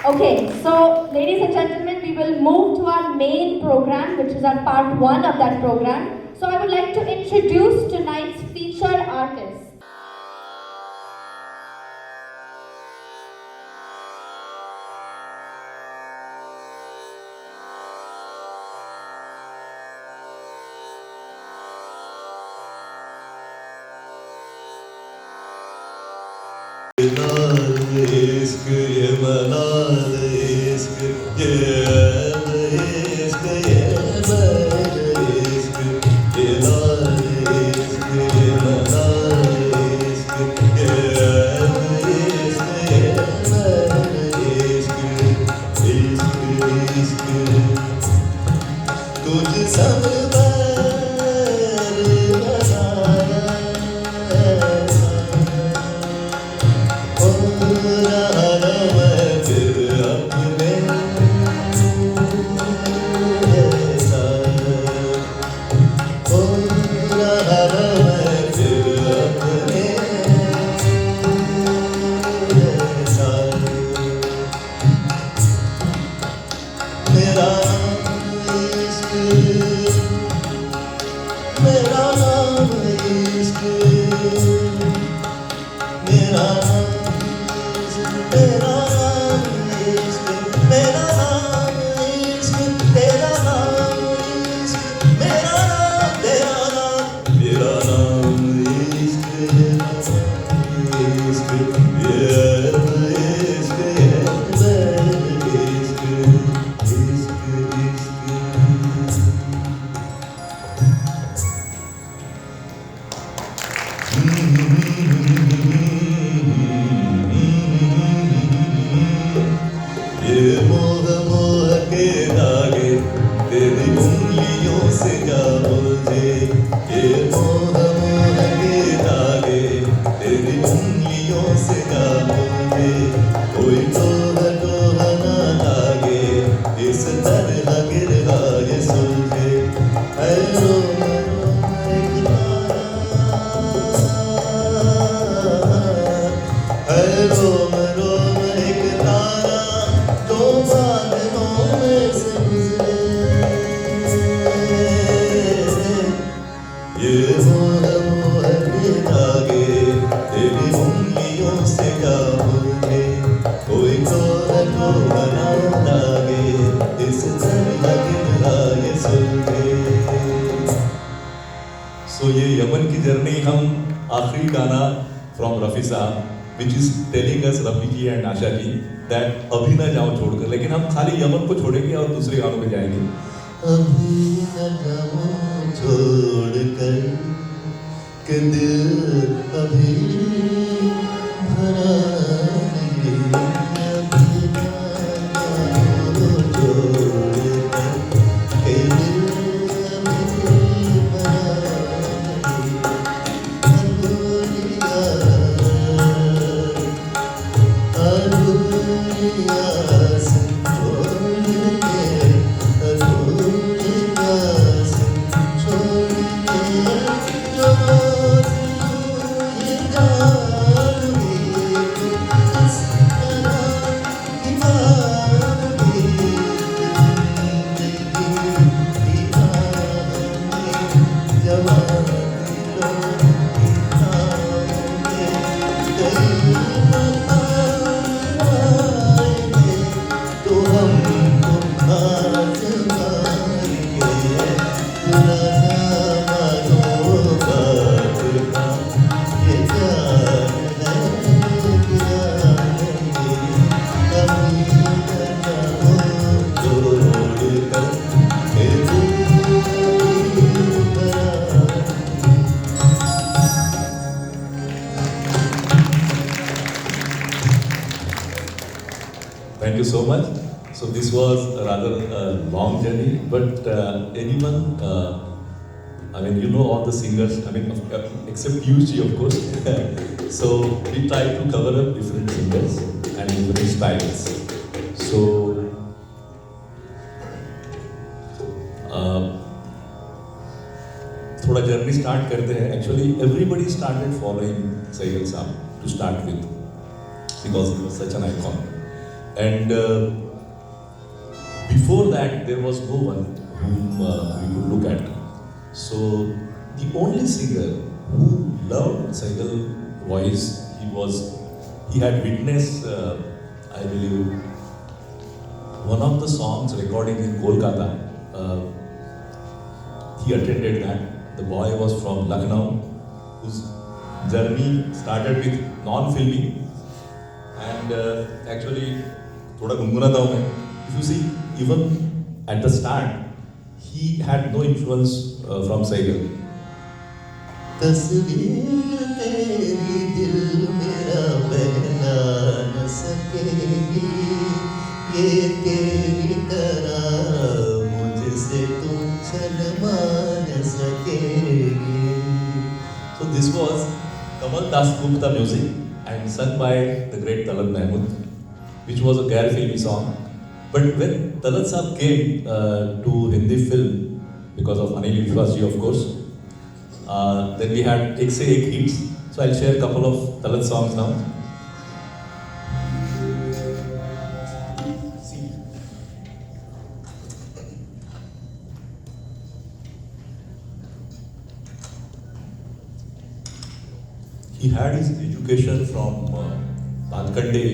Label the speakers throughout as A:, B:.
A: Okay, so ladies and gentlemen, we will move to our main program, which is our part one of that program. So I would like to introduce tonight's featured artist.
B: इश्क ये मलाल इश्क ये ऐब इश्क ये बैर इश्क ये लाल इश्क ये मलाल इश्क ये ऐब इश्क ये बैर इश्क इश्क इश्क तुझ सब बैर बनाया मेरा नाम इश्क मेरा तेरा नाम इश्क मेरा नाम इश्क तेरा नाम इश्क मेरा नाम तेरा नाम मेरा नाम इश्क इश्क ये इश्क ये इश्क इश्क ये मोह मोह के धागे तेरी उंगलियों से जा मुझे ये मोह मोह के धागे तेरी उंगलियों से जा मुझे कोई टोह टोह ना लागे इस तरह गिर ये सुलझे है रोम रोम एक तारा है रोम रोम एक तारा तो बादलों में से गुजरे ये मोह मोह के धागे तेरी उंगलियों से जा मुझे कोई कोह कोह ना लागे इस तरह गिरा ये सुलझे। सो ये यमन की जर्नी हम आखिरी गाना फ्रॉम रफ़ी साहब which is telling us Rafi ji and Asha ji that अभी ना जाओ छोड़कर, लेकिन हम खाली यमन को छोड़ेंगे और दूसरे गानों पे जाएंगे। अभी न जाओ छोड़कर कि दिल अभी भरा नहीं अभी न जाओ छोड़कर कि दिल अभी भरा नहीं अधूरिया से छोड़ के अधूरिया से छोड़ के जो रोज ये जाऊंगी इस तरह दीवानी जिंदगी दीवानी जवानी लोग दीवानी कहीं तो हमको आज़माएंगे पुराना मानो बात का ये जान है क्या नहीं अभी न जाओ छोड़कर के दिल भरा। Thank you so much. So this was a rather long journey, but anyone, I mean, you know all the singers, I mean, except UG, of course. So we try to cover up different singers and different styles. So थोड़ा journey start करते हैं. Actually, everybody started following Sayyid Saab to start with, because he was such an icon. And before that, there was no one whom we could look at. So the only singer who loved Saigal's voice, he had witnessed, I believe, one of the songs recording in Kolkata. He attended that. The boy was from Lucknow, whose journey started with non-filming. And actually, thoda gungunata hu main. If you see, even at the start, he had no influence from Saigal. तस्वीर तेरी दिल मेरा बहला न सकेगी, ये तेरी तरह मुझसे तू शर्मा न सकेगी. So this was Kamal Das Gupta music and sung by the great Talat Mahmood, which was a Gair filmy song. But when Talat Saab came to Hindi film, because of Anil Vishwas ji, of course, then we had Ek Se Ek hits. So I'll share a couple of Talat songs now. He had his education from Balkande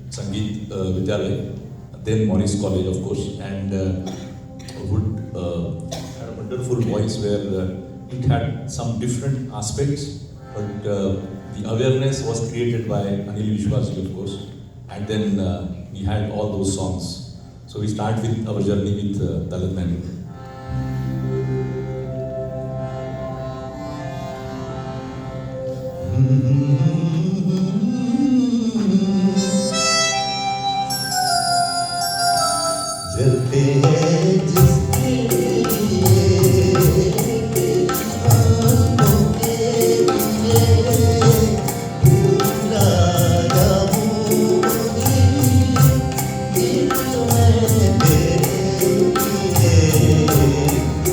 B: Sangeet Vidyalaya, then Morris College, of course, and had a wonderful voice where it had some different aspects, but the awareness was created by Anil Vishwas, of course, and then we had all those songs. So we start with our journey with Talat Mahmood. जलते हैं जिसके लिए आँखों के लिए बुलाया हूँ दिल में तेरे लिए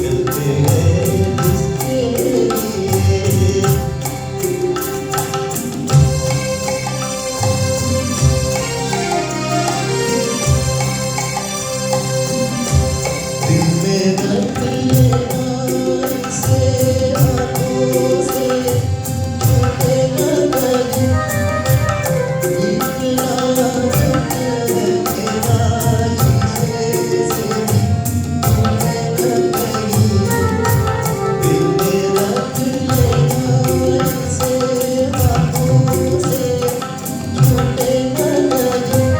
B: जलते हैं जिसके लिए दिल में रख लेना इसे हाथों से छूटे न कहीं इतना दुख है तेरा शीशे से छूटे न कहीं दिल में रख लेना इसे हाथों से छूटे न कहीं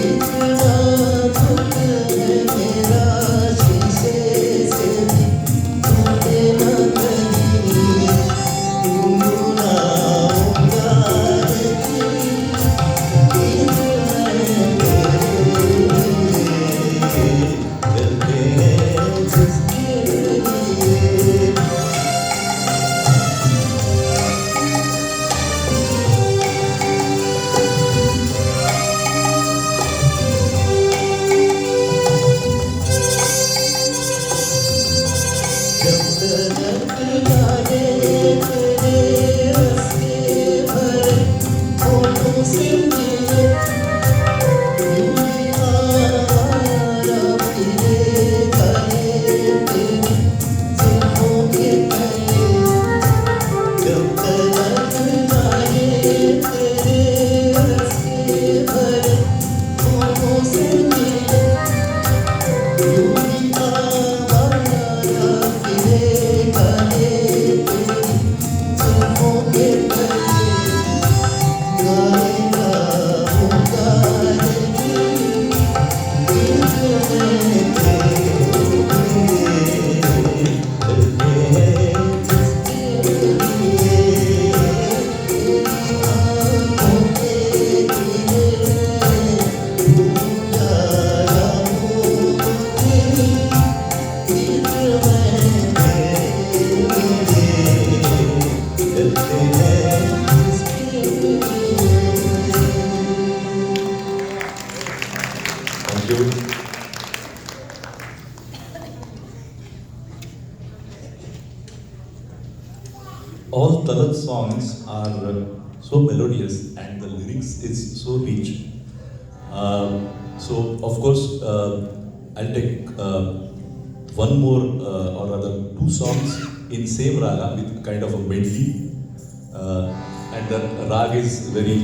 B: इतना दुख है मेरा शीशे से छूटे न कहीं गुनगुनाऊंगा गीत मैं तेरे लिए जलते हैं जिसके लिए जब तलक लागे तेरे रस्ते भरे होठों से मिले यूं ही आवारा फिरे गए तेरी जुल्फों के तले जब तलक लागे तेरे रस्ते भरे होठों से मिले यूं ही आवारा फिरे गए तेरी जुल्फों के तले गाएगा वो गाएगी गीत मैं तेरे लिए जलते हैं जिसके लिए तेरी आँखों के लिए बुलाया हूँ गीत मैं तेरे लिए जलते हैं जिसके लिए. Thank you. All Talat songs are so melodious and the lyrics is so rich. So of course, I'll take one more or rather two songs in same raga with kind of a medley, and the rag is very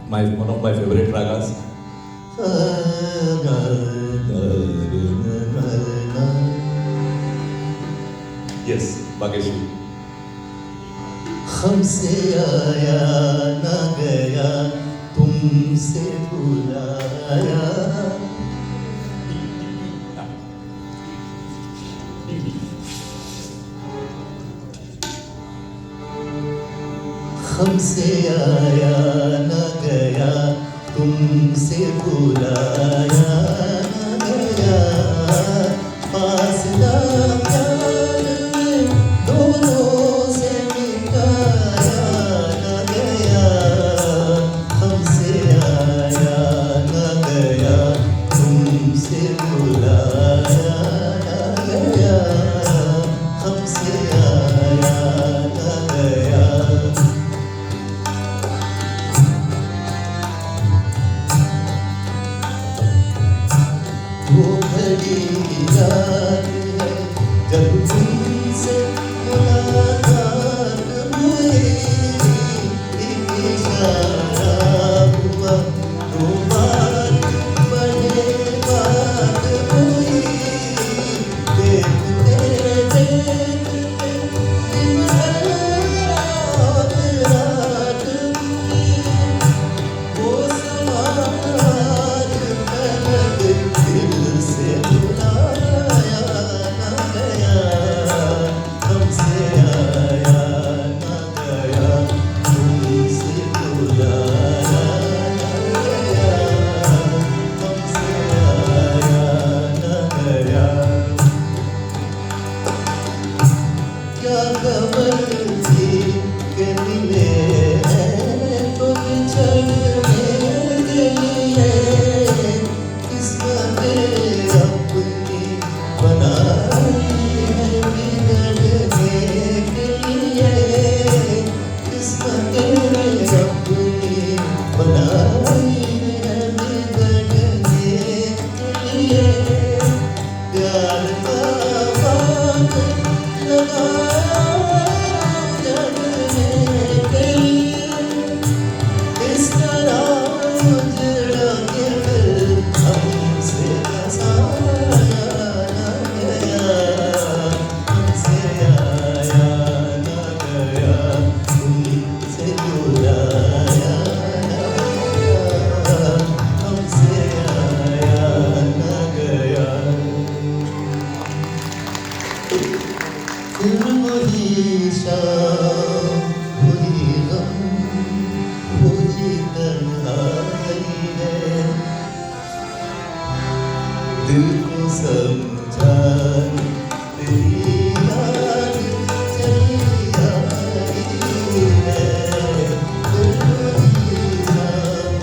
B: one of my favorite ragas. Yes, Bhageshri.
C: हमसे आया ना गया तुमसे भुलाया हमसे आया ना गया तुमसे भुलाया ना गया फासला प्यार में दोनों से मिटाया ना गया हमसे आया ना गया तुमसे भुलाया ना गया हमसे आया ना गया वो घड़ी याद है जब तुमसे मुलाकात हुई एक इशारा हुआ दो बात बड़े बात हुई देखते देखते दिन रात रात हुई वो समाज अलग दिल से बुलाया ना गया हमसे आया ना गया तुमसे बुलाया ना गया हमसे आया ना गया क्या खबर थी कि मिले हैं तुम चढ़ने के लिए किस्मत अपनी बनाई है बिगड़ने के लिए किस्मत अपनी बनाई है बिगड़ने के लिए प्यार का बाग लगाया जड़ने के लिए इस तरह उजड़ा के फिर हमसे बसाया ना गया हमसे आया ना गया तुमसे बुलाया ना गया हमसे आया ना गया फिर वही शाम वही गम वही तन्हाई है दिल को समझाने तेरी याद चली आई है फिर वही शाम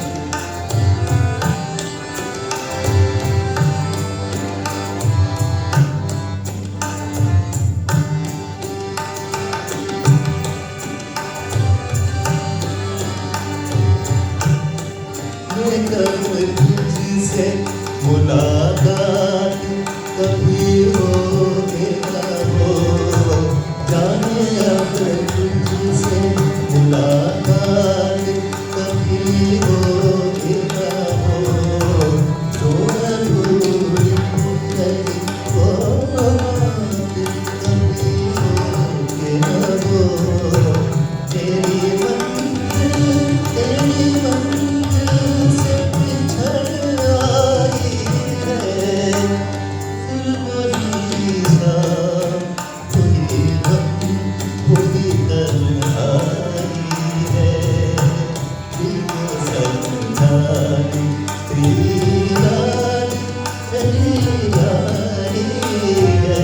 C: मैं कब तुझसे मुलाकात कभी हो के ना हो जाने अब तुझसे मुलाकात कभी हो के ना हो जो अधूरी रही वो बात कभी हो के ना हो तेरी मंजिल से बिछड़ आई है फिर वही शाम वही गम वही तन्हाई है दिल को समझाने तेरी याद चली आई है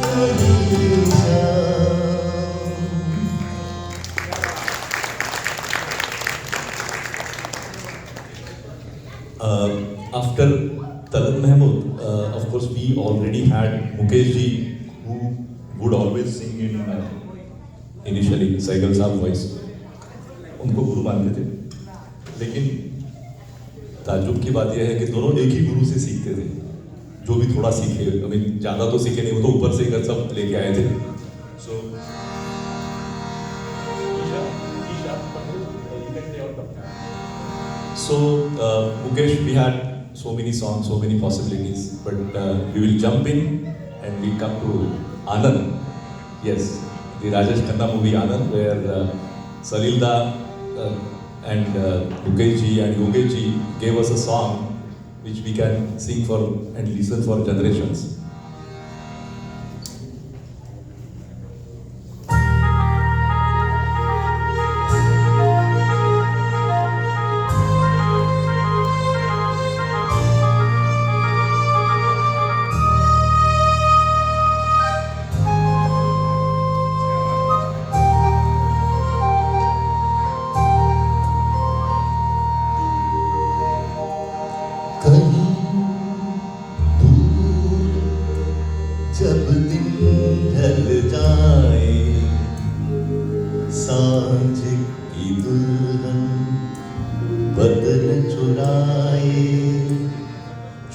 C: वही शाम
B: After Talat Mahmood, of course, we already had Mukesh ji, who would always sing in initially Saigal Saab voice. उनको गुरु मानते थे. लेकिन ताज्जुब की बात यह है कि दोनों एक ही गुरु से सीखते थे, जो भी थोड़ा सीखे, I mean, ज़्यादा तो सीखे नहीं, वो तो ऊपर से ही सब लेके आए थे. So, So, Mukesh, we had so many songs, so many possibilities, but we will jump in and we come to Anand. Yes, the Rajesh Khanna movie Anand, where Salil Da and Mukesh ji and Yogesh ji gave us a song which we can sing for and listen for generations.
C: जब दिन ढल जाए सांझ की दुल्हन बदन चुराए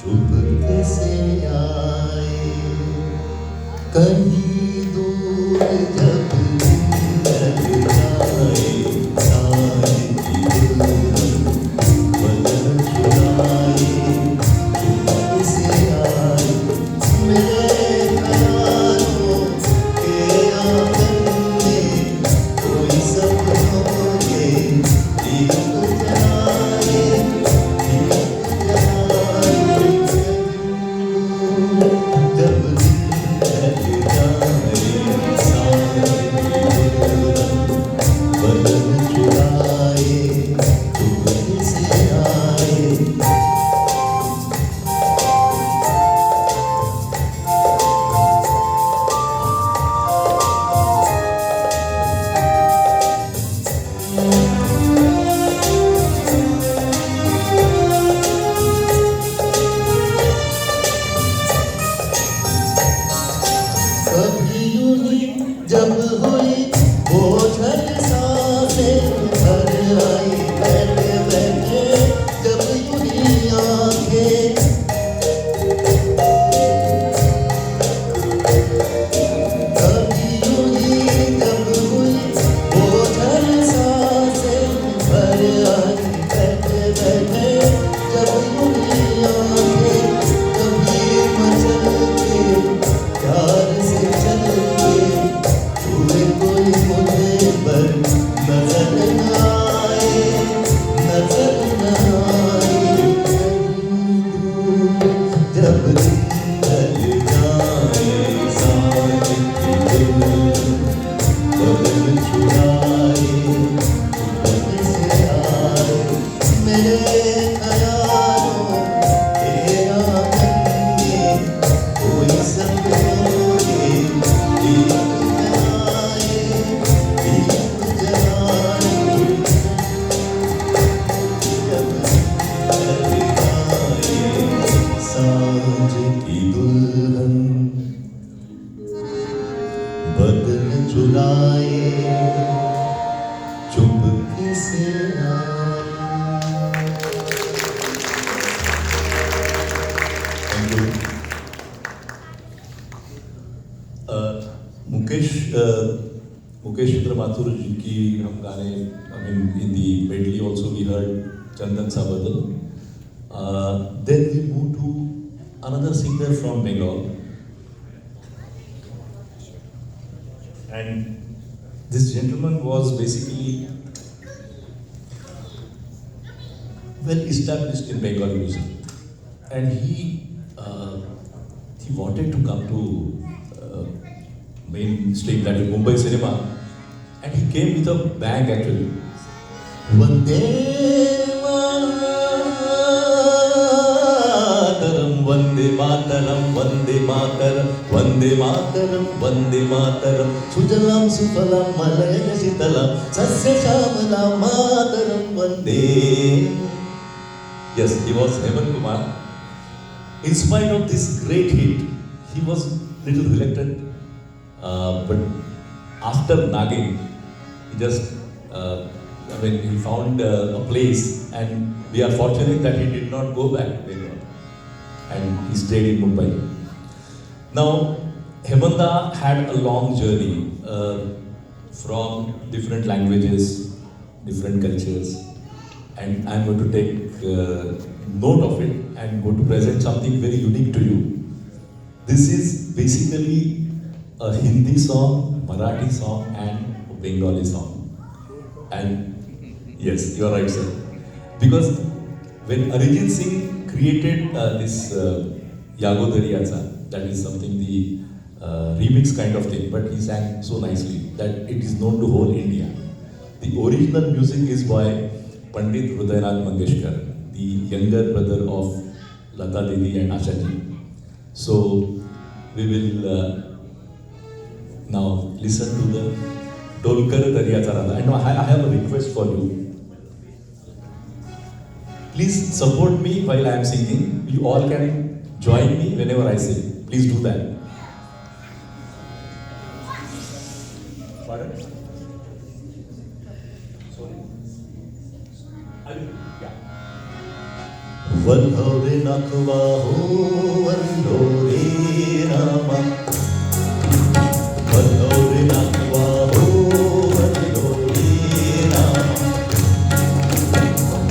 C: चुपके से आए कहीं दूर जब दिन ढल जाए सांझ की दुल्हन बदन चुराए चुपके से आए मेरे जब हुई वो सांसें भर आई बैठे बैठे जब यूं आंखें कभी यूं ही जब हुई वो सांसें भर आई बैठे बैठे जब यूं आंखें कभी मचल के प्यार से चल के कोई मुझे पर नजर न आए जब दिन ढल जाए सांझ की दुल्हन बदन चुराए चुपके से आए मेरे ख्यालों के आंगन में कोई सपनों के बदन चुराए चुपके से मुकेश चंद्र माथुर जी की हम गाने in the medley also we heard Chandan Sa Badal. Then we moved to another singer from Bengal. And this gentleman was basically well established in Bengali music. And he wanted to come to mainstream, that is Mumbai cinema. And he came with a bang actually. Vande Mataram, Vande Mataram, Vande Mataram, Vande Mataram, Vande Mataram, Sujalam Sufalam Malayana Shitalam, Sasya Shamalam Mataram Vande. Yes, he was Heman Kumar. In spite of this great hit, he was little reluctant. But after nagging, he just
B: I mean, he found a place, and we are fortunate that he did not go back to Bengal, and he stayed in Mumbai. Now, Hemanta had a long journey from different languages, different cultures, and I'm going to take note of it and going to present something very unique to you. This is basically a Hindi song, Marathi song, and a Bengali song. And yes, you are right, sir. Because when Arijit Singh created this Yago Dariyacha, that is something the remix kind of thing, but he sang so nicely that it is known to whole India. The original music is by Pandit Hridaynath Mangeshkar, the younger brother of Lata Didi and Asha Ji. So we will now listen to the Dolkar Dariyacha Radha. And I have a request for you. Please support me while I am singing. You all can join me whenever I sing. Please do that. Pardon? Sorry. Yeah.
C: Vallore nakvaho vallore Rama. Vallore nakvaho vallore Rama.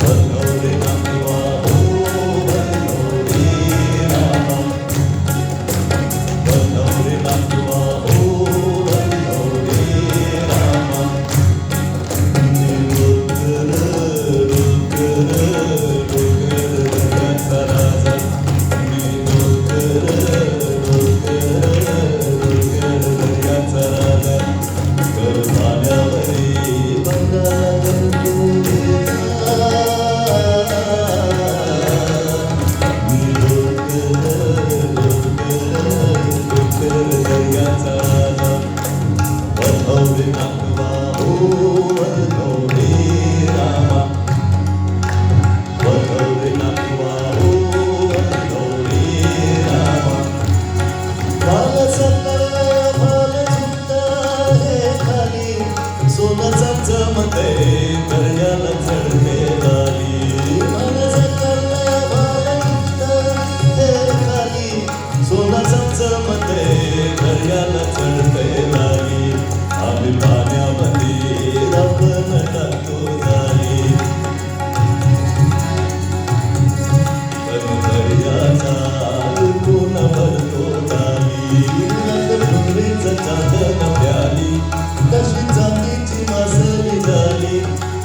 C: Vallore nakvaho vallore Rama. Vallore nakvaho vallore Rama.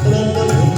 C: Ranga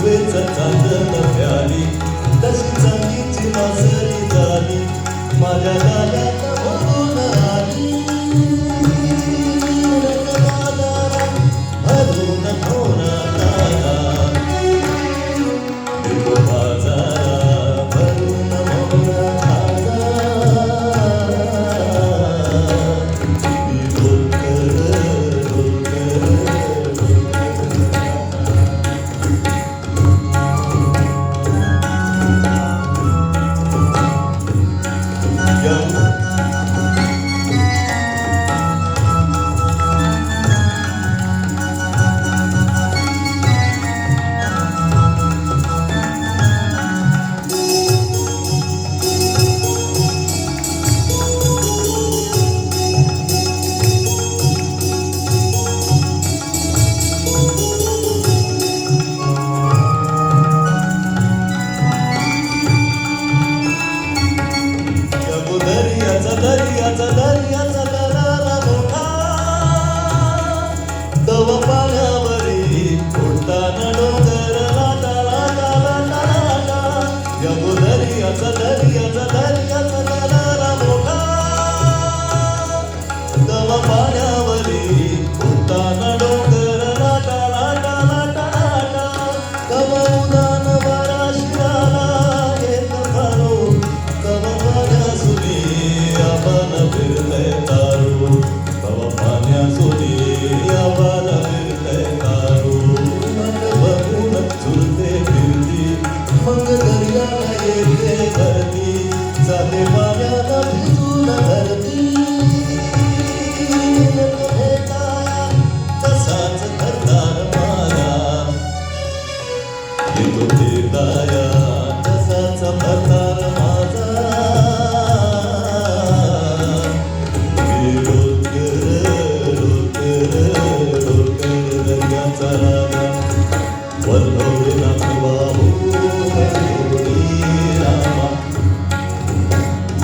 C: येतो भेटाया तसाचा प्रकार माझा दर्याचा राजा वल्लवले नाथबाहू वल्लवले Rama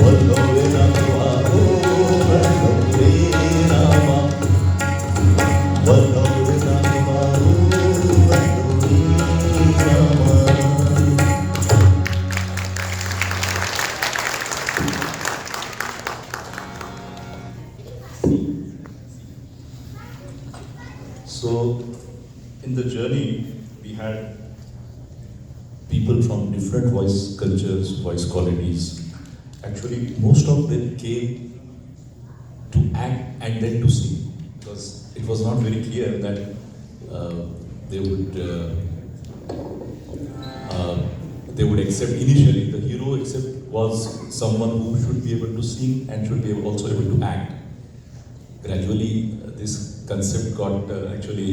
C: वल्लवले नाथबाहू वल्लवले Rama वल्लवले नाथबाहू वल्लवले Rama.
B: So, in the journey, we had people from different voice cultures, voice qualities. Actually, most of them came to act and then to sing, because it was not very clear that they would accept initially. The hero was someone who should be able to sing and should be also able to act. Gradually, this concept got actually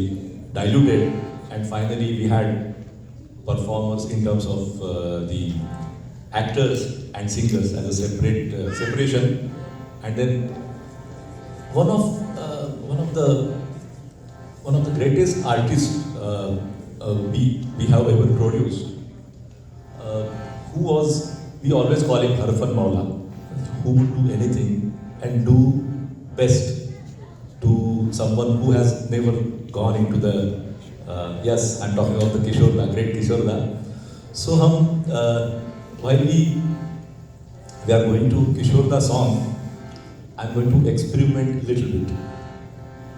B: diluted, and finally we had performers in terms of the actors and singers as a separate separation. And then one of the greatest artists we have ever produced, who was, we always call him Harfan Maula, who would do anything and do best to someone who has never gone into the yes, I'm talking about the Kishore Da, great Kishore Da. So while we are going to Kishore Da song, I'm going to experiment little bit.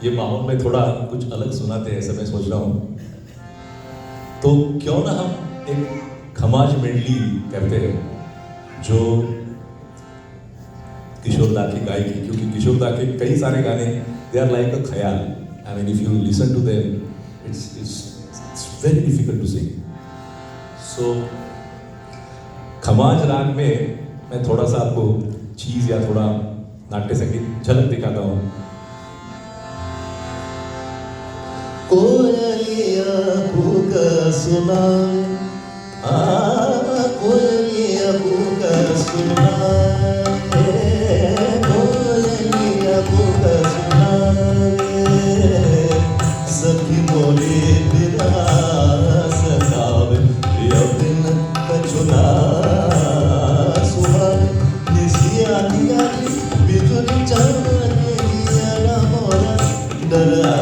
B: ये माहौल में थोड़ा कुछ अलग सुनाते हैं ऐसा मैं सोच रहा हूँ. तो क्यों ना हम एक खमाज मेडली करते हैं जो किशोर दा की गायकी, क्योंकि किशोर दा के कई सारे गाने they are like a khayal. I mean, if you listen to them, it's very difficult to sing. So, Khamaj राग में मैं थोड़ा सा आपको चीज या थोड़ा नाट्य संगीत झलक दिखाता हूँ.
C: कोयलिया कूक सुनाए, कोयलिया कूक सुनाए, कोयलिया कूक सुनाए, सखी मोरी बिना सतावे, प्रिय बिन कछुना सुहाए, निसिया नियाली बिजुली चांदनी लिया मोरा डरा.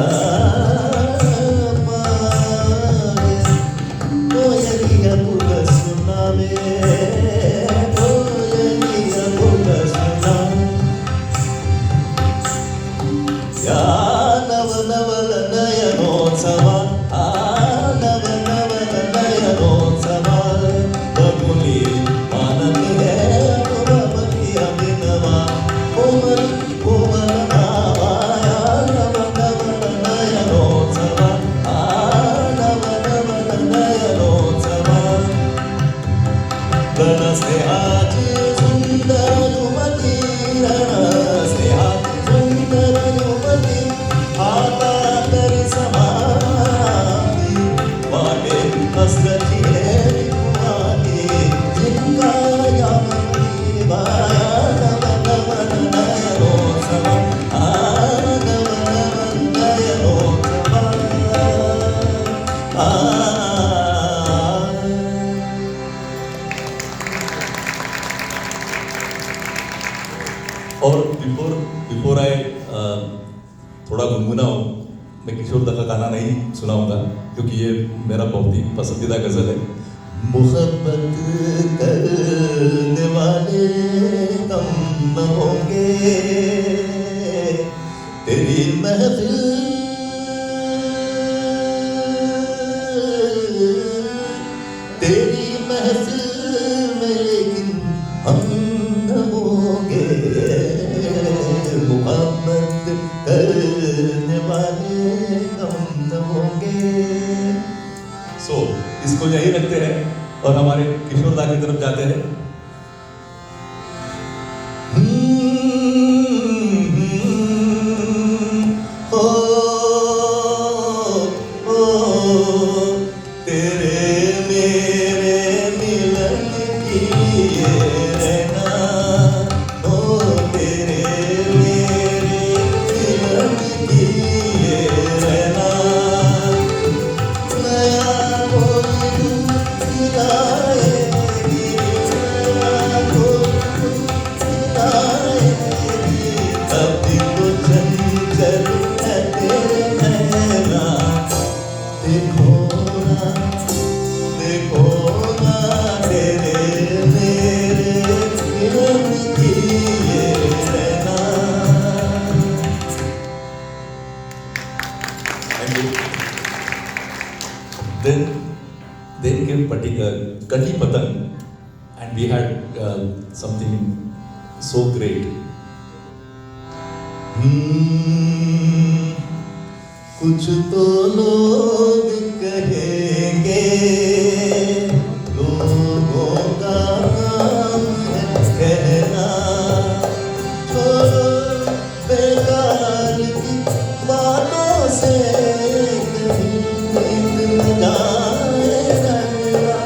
B: और बिफोर आई थोड़ा गुनगुनाऊं, मैं किशोर दा का गाना नहीं सुनाऊंगा क्योंकि ये मेरा बहुत ही पसंदीदा गजल है.
C: मोहब्बत करने वाले कम न होंगे, तेरी महफिल में लेकिन हम न होंगे. मोहब्बत करने वाले कम न होंगे.
B: सो इसको यही रखते हैं और हमारे किशोर दा की तरफ जाते हैं.
C: तेरे में देखो ना देखो ना तेरे मेरे मिलन की ये रहना।
B: Then came Kati Patang, and we had something so great.
C: कुछ तो लोग कहेंगे लोगों का काम है कहना। छोड़ो बेकार की बातों से कहीं नींद न जाए रहना।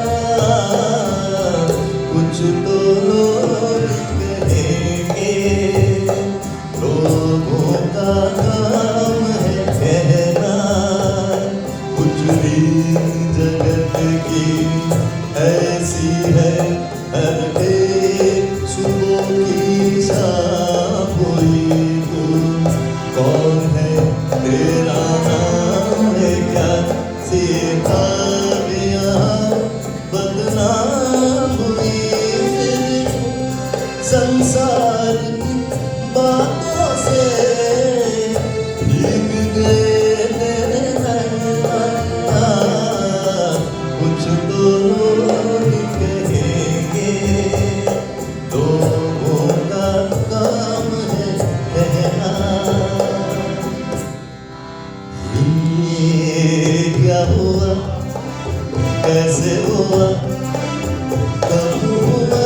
C: कुछ तो लोग कहेंगे लोगों का काम है कहना। कुछ भी जगत की ऐसी है हर एक सुबह की शाम हुई। तू कौन है तेरा नाम है क्या सितारियां बदनाम हुई। संसार की बातों से भीग गए तेरे नैना। कुछ तो लोग कहेंगे लोगों का काम है कहना। ये क्या हुआ कैसे हुआ कब हुआ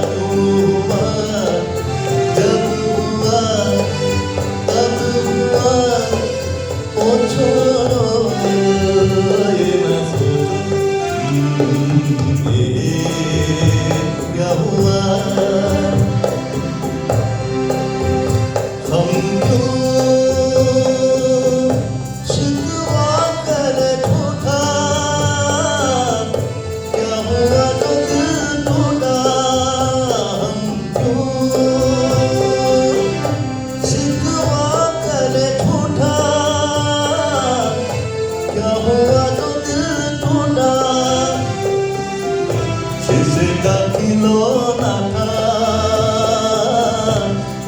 C: क्यों हुआ जब हुआ तब हुआ। ओ छोड़ो ये न सोचो ये क्या हुआ। हम क्यों शिकवा कर झूठा क्या हुआ तो दिल टूटा। हम क्यों शिकवा कर झूठा क्या हुआ तो दिल टूटा। शीशे का खिलौना था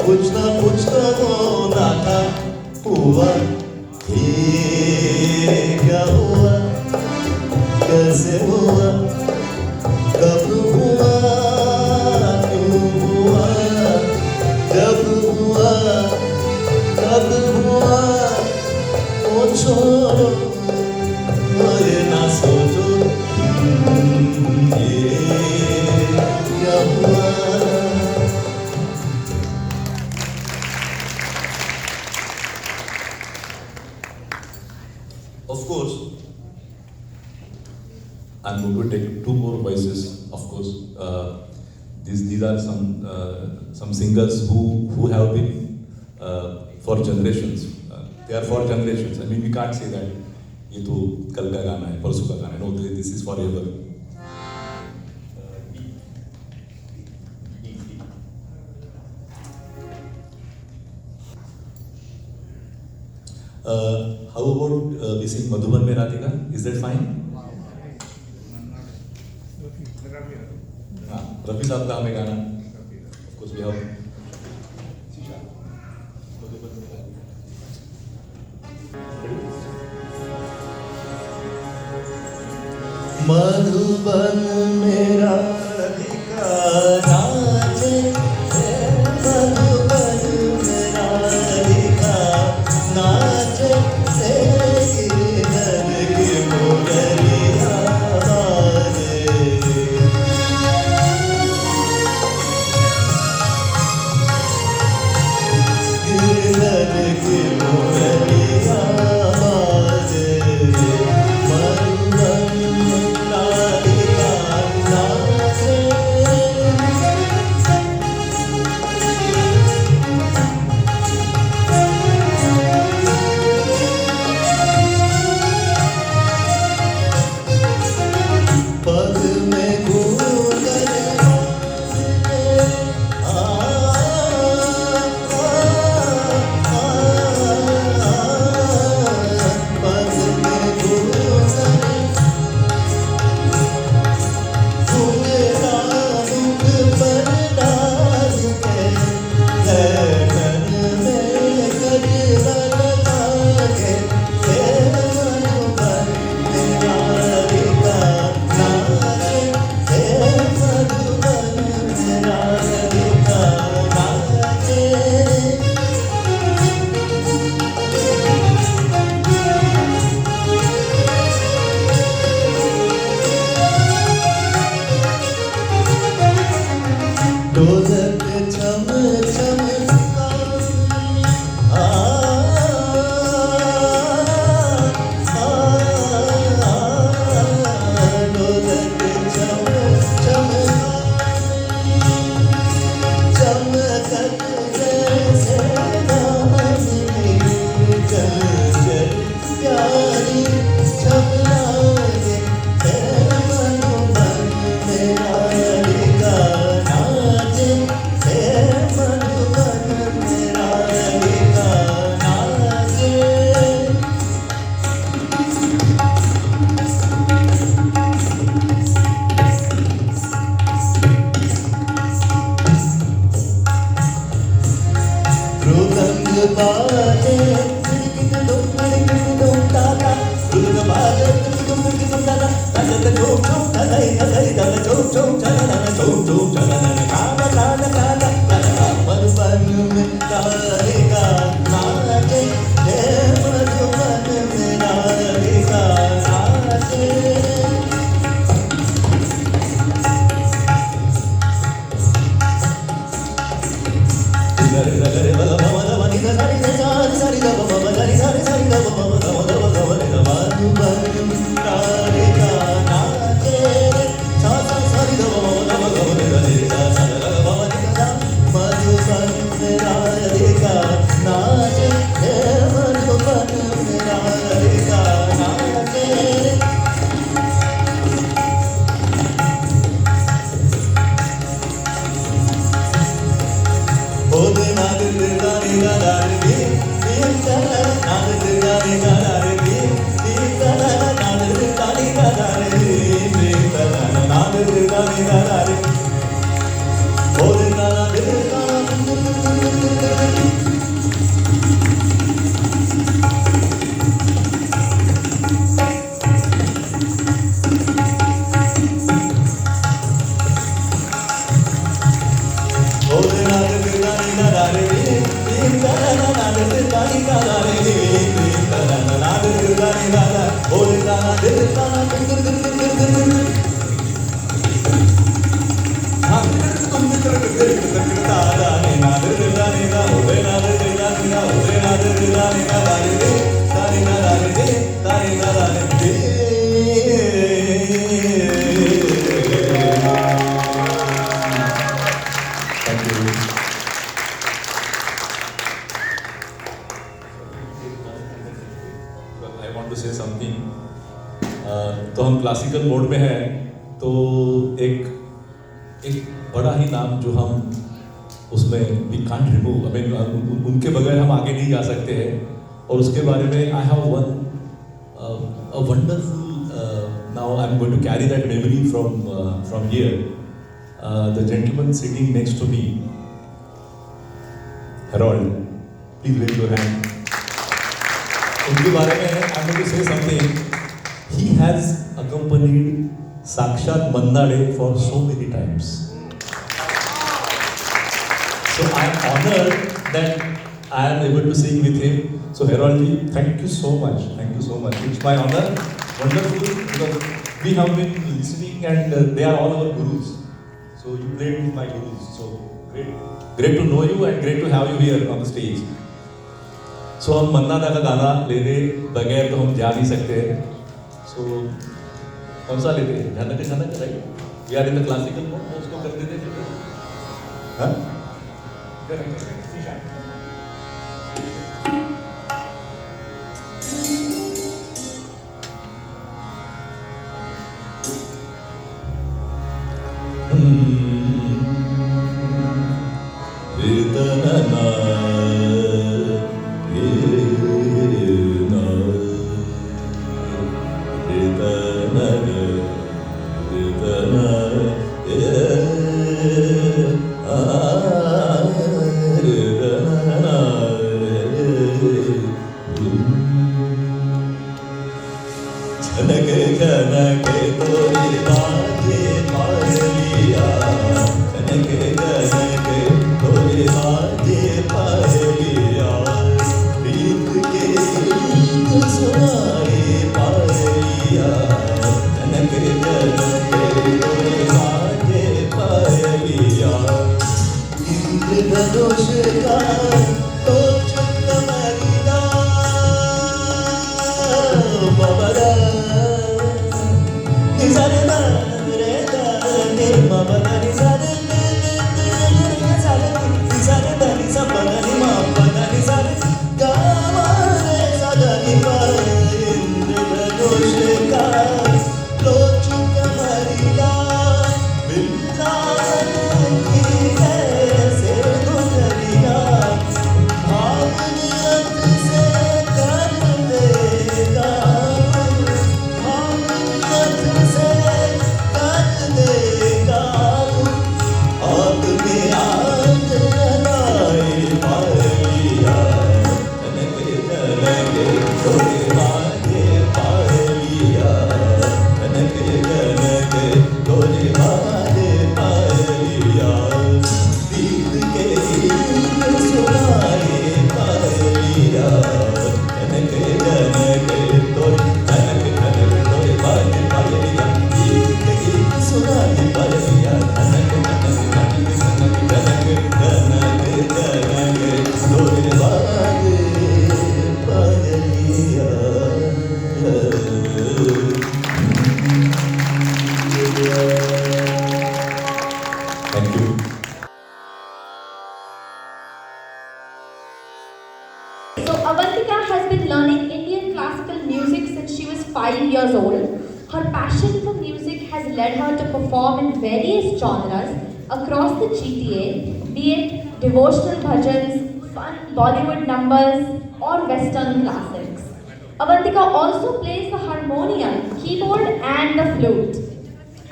C: कुछ तो होना था। हुआ ये क्या हुआ कैसे हुआ कब हुआ क्यों हुआ जब हुआ तब हुआ। ओ छोड़ो ये ना सोचो ये क्या हुआ।
B: Of course, I'm going to take two more voices. Of course, these are some singers who have been for generations. They are for generations. I mean, we can't say that ये तो कल का गाना है परसों का गाना है. No, this is forever. How about we sing Madhuban में राधिका? Is that fine? हाँ, रफी साहब का हमें गाना. Of course we have.
C: Madhuban मेरा राधिका नाचे मधुबन मेरा राधिका नाचे गिरधर की मुरलिया बाजे। गिरधर की मुरलिया बाजे। मधुबन राधिका नाचे chom chom tagai tagai tagai chom chom chalana chom chom chalana kala kala kala kala madhuban mein radhika nache he madhuban mein radhika nache gare gare bala bala bani da sari da sari sari da baba sari sari sari da baba baba baba baba da madhuban radhika nache sa sa sari da baba baba baba da re da sa da baba da madhuban radhika nache he madhuban radhika nache Ode nadir dani gadar di dikana nadir dani gadar di dikana nadir dani gadar di dikana nadir dani gadar Ode nadir Ode nadir dani gadar di dikana nadir dani gadar di dikana nadir dani gadar Ode nadir dani
B: I want to say something. तो हम classical mode में हैं तो एक बड़ा ही नाम जो हम उसमें we can't remove I mean उनके बगैर हम आगे नहीं जा सकते हैं और उसके बारे में I have one a wonderful now I am going to carry that memory from here the gentleman sitting next to me Harold please raise your hand उनके बारे में I am going to say something he has accompanied Sakshat Mandade for so many times. So I am honored that I am able to sing with him. So Harold ji, thank you so much. Thank you so much. It's my honor. Wonderful because we have been listening and they are all our gurus. So you played with my gurus. So great to know you and great to have you here on the stage. So हम मन्ना दा का गाना लेने बगैर तो हम जा नहीं सकते हैं. So कौन सा लेते हैं? जानना का right? We are in the classical mode. उसको कर देते हैं. हाँ?
C: Is that enough?
A: years old. Her passion for music has led her to perform in various genres across the GTA, be it devotional bhajans, fun Bollywood numbers, or Western classics. Avantika also plays the harmonium, keyboard, and the flute.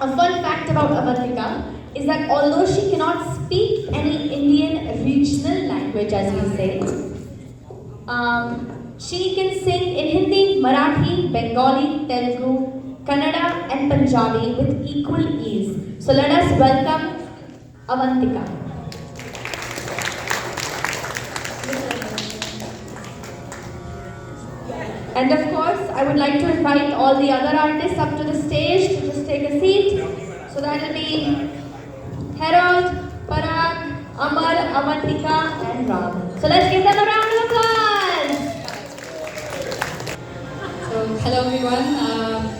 A: A fun fact about Avantika is that although she cannot speak any Indian regional language, as we say, she can sing in Hindi, Marathi, Bengali, Telugu, Kannada, and Punjabi with equal ease. So let us welcome Avantika. And of course, I would like to invite all the other artists up to the stage to just take a seat. So that will be Harold, Parag, Amar, Avantika, and Ram. So let's give them a round of applause.
D: So, hello everyone.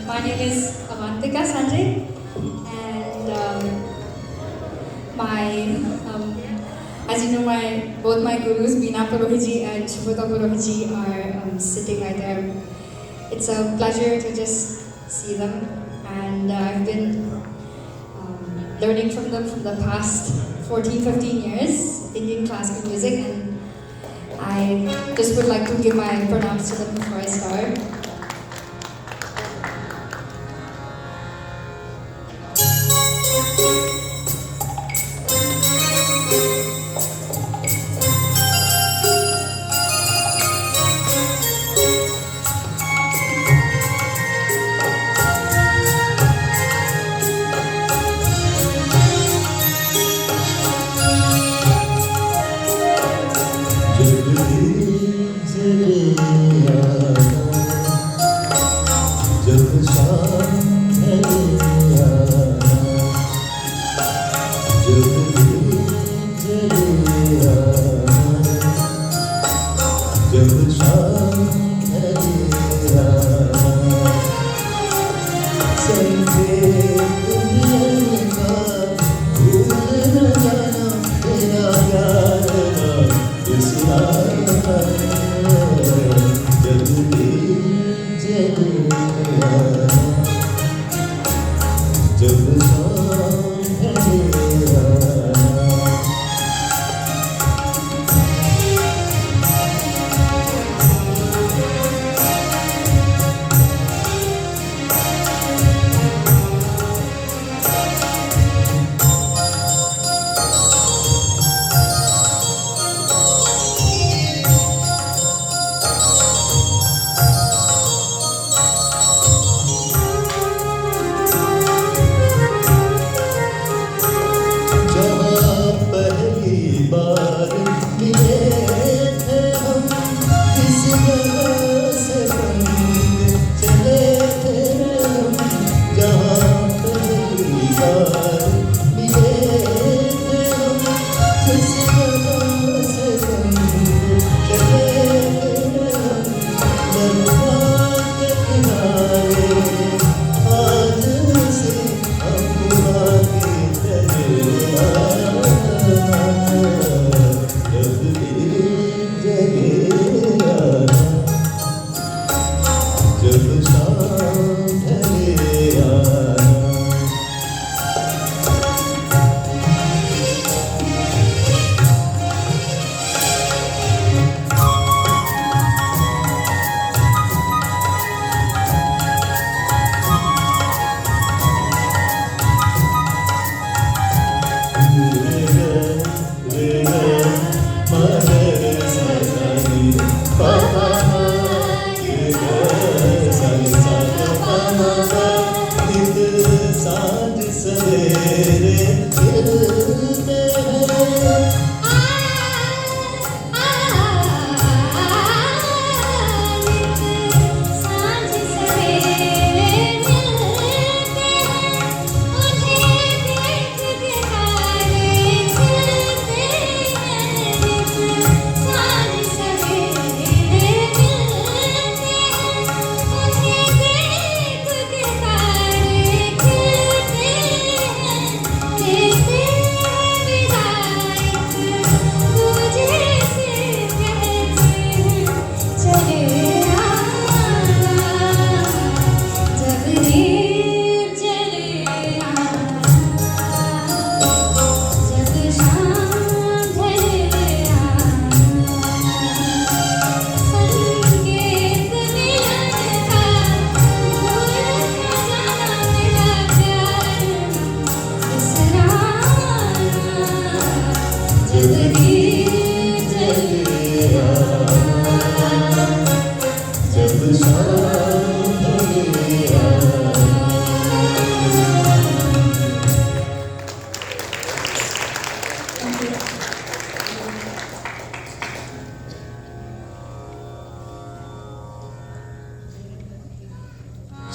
D: My name is Avantika Sanjay, and as you know, both my gurus, Beena Purohiji and Shubhata Purohiji, are sitting right there. It's a pleasure to just see them, and I've been learning from them for the past 14-15 years, Indian classical music, and I just would like to give my pranams to them before I start.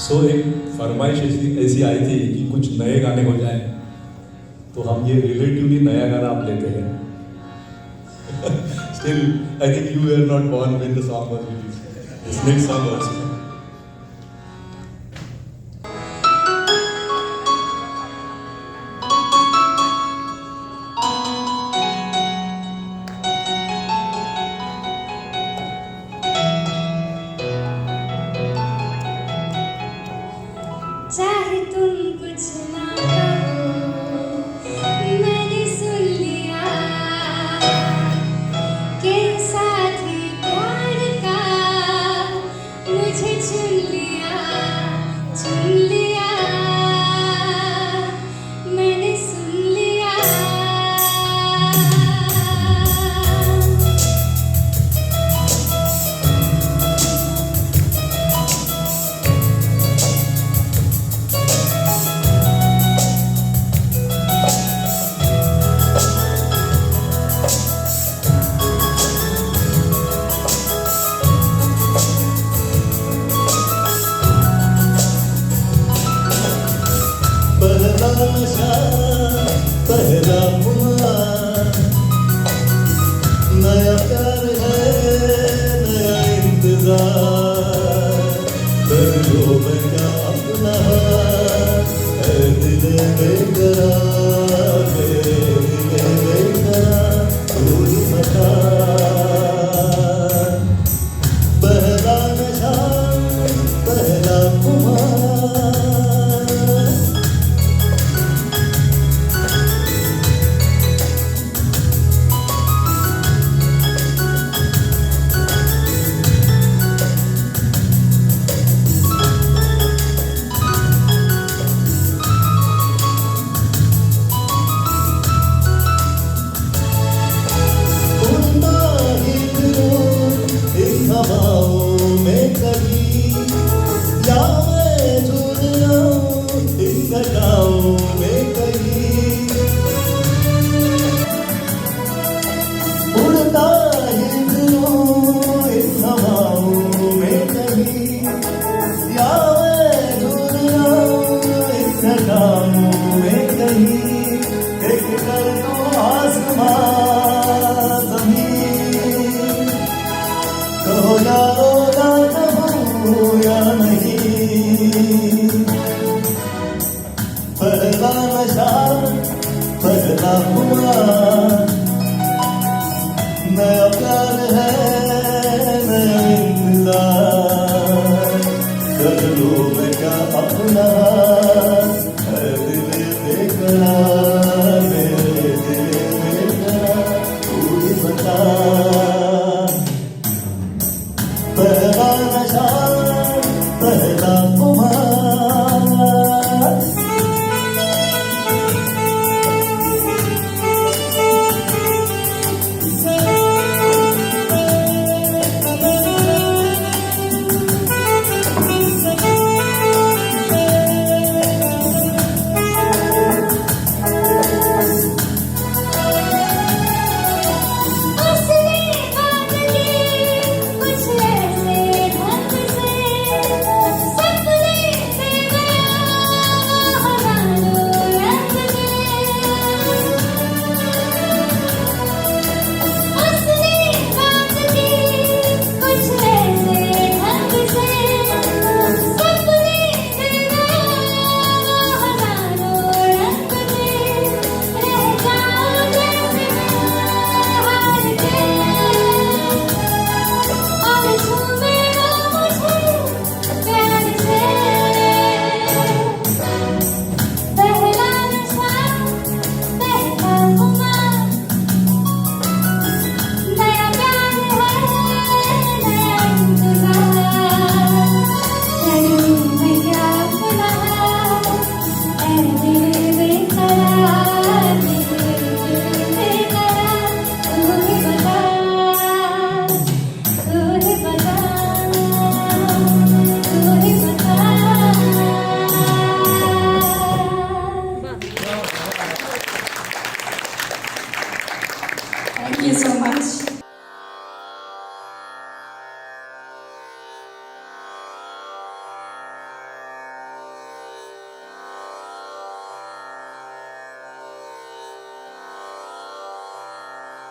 B: सो एक फरमाइश ऐसी आई थी कि कुछ नए गाने हो जाए, तो हम ये रिलेटिवली नया गाना आप लेते हैं. Still, I think you were not born when the song was released. This next song also.
D: चाहे तुम कुछ ना कहो, मैंने सुन लिया के साथ ही प्यार का मुझे चुन लिया, मैंने सुन लिया.
C: पहला नशा पहला खुमार, नया प्यार है नया इंतजार.